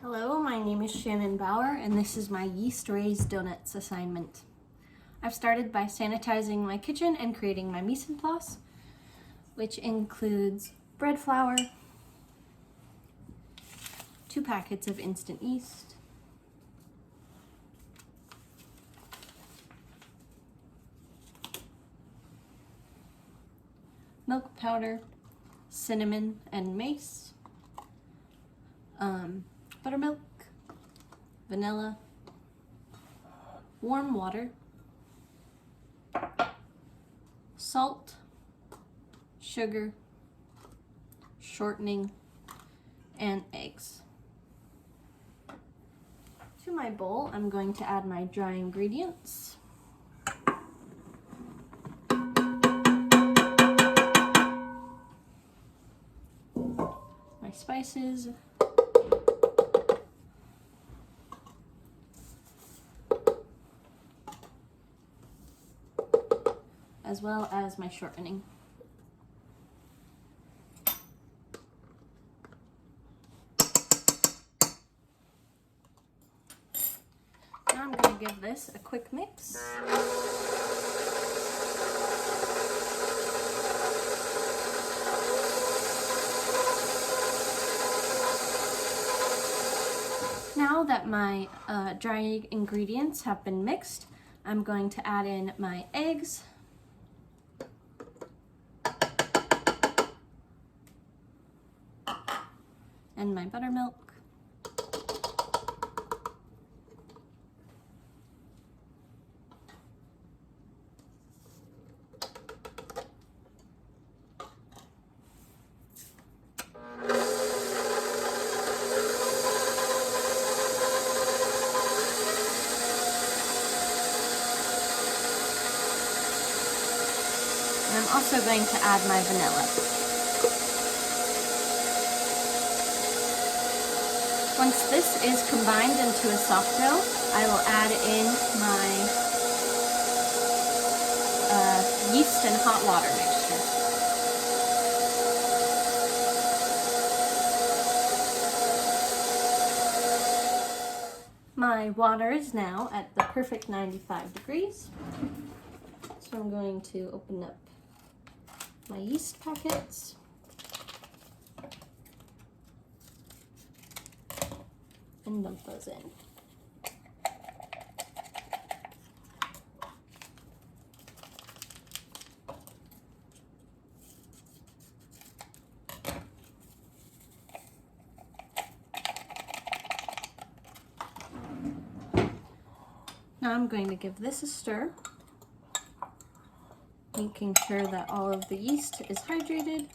Hello, my name is Shannon Bauer, and this is my yeast-raised donuts assignment. I've started by sanitizing my kitchen and creating my mise en place, which includes bread flour, 2 packets of instant yeast, milk powder, cinnamon and mace, buttermilk, vanilla, warm water, salt, sugar, shortening, and eggs. To my bowl, I'm going to add my dry ingredients. My spices, as well as my shortening. Now I'm going to give this a quick mix. Now that my dry ingredients have been mixed, I'm going to add in my eggs, and my buttermilk, and I'm also going to add my vanilla. Once this is combined into a soft dough, I will add in my yeast and hot water mixture. My water is now at the perfect 95 degrees. So I'm going to open up my yeast packets. And dump those in. Now I'm going to give this a stir, making sure that all of the yeast is hydrated.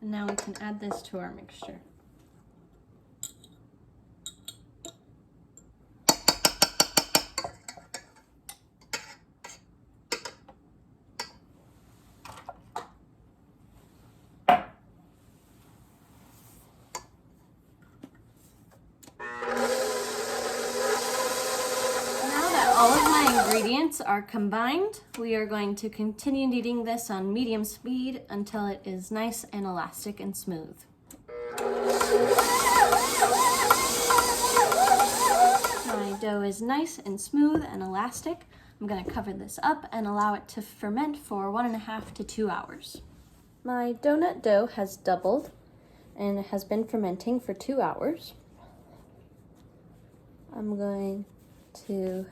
And now we can add this to our mixture. All of my ingredients are combined. We are going to continue kneading this on medium speed until it is nice and elastic and smooth. My dough is nice and smooth and elastic. I'm going to cover this up and allow it to ferment for 1.5 to 2 hours. My donut dough has doubled and has been fermenting for 2 hours. I'm going to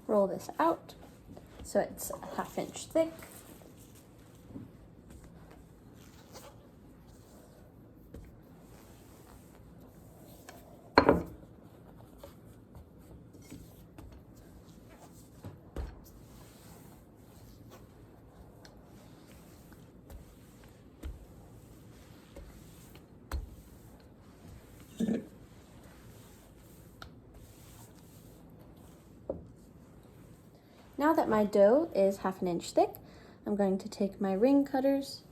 roll this out so it's a 1/2 inch thick. Now that my dough is 1/2 inch thick, I'm going to take my ring cutters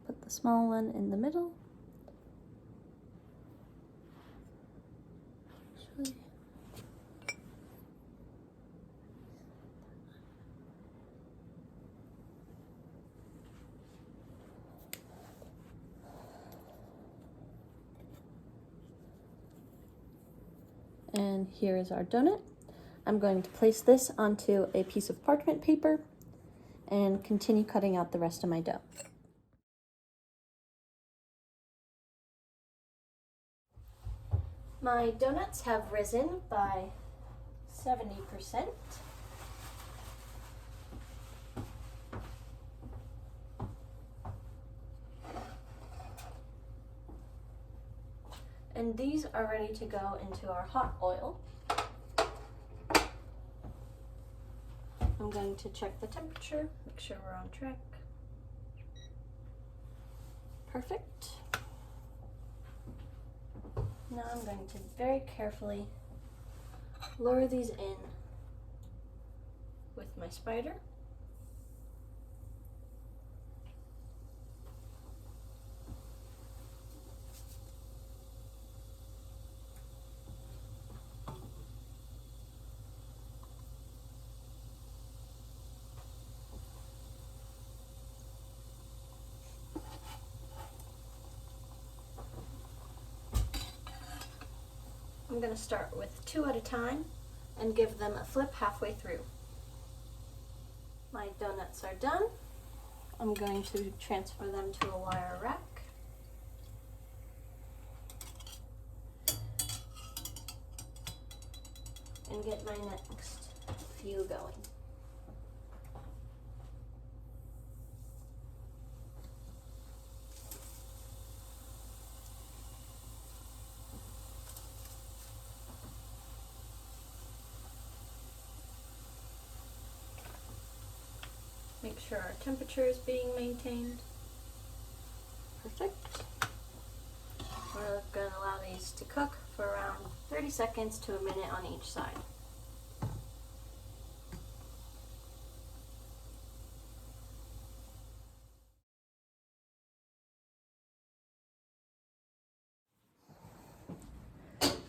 put the small one in the middle. And here is our donut. I'm going to place this onto a piece of parchment paper and continue cutting out the rest of my dough. My donuts have risen by 70%. And these are ready to go into our hot oil. I'm going to check the temperature, make sure we're on track. Perfect. Now I'm going to very carefully lower these in with my spider. I'm going to start with 2 at a time and give them a flip halfway through. My donuts are done. I'm going to transfer them to a wire rack. And get my next few going. Make sure our temperature is being maintained. Perfect. We're going to allow these to cook for around 30 seconds to a minute on each side.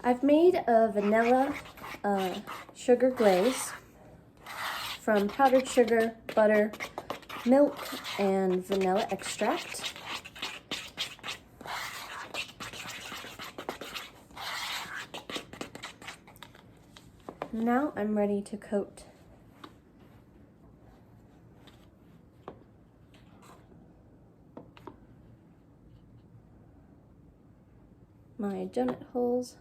I've made a vanilla sugar glaze from powdered sugar, butter, milk, and vanilla extract. Now I'm ready to coat my donut holes.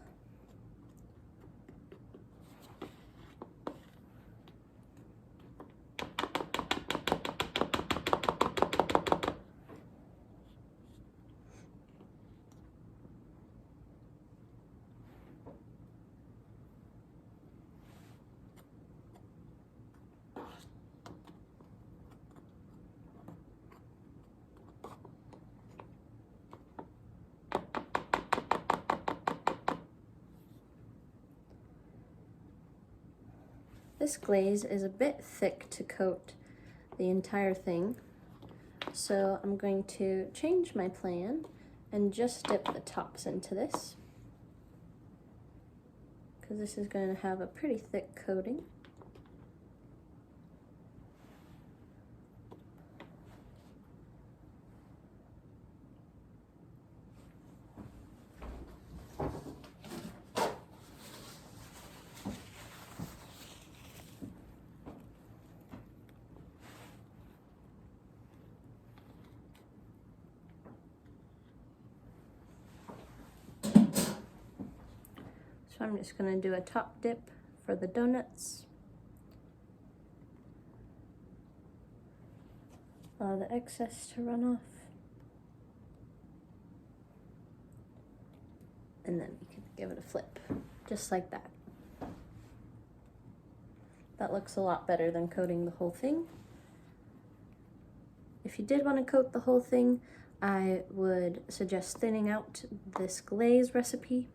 This glaze is a bit thick to coat the entire thing, so I'm going to change my plan and just dip the tops into this, because this is going to have a pretty thick coating. So I'm just going to do a top dip for the donuts. Allow the excess to run off. And then we can give it a flip, just like that. That looks a lot better than coating the whole thing. If you did want to coat the whole thing, I would suggest thinning out this glaze recipe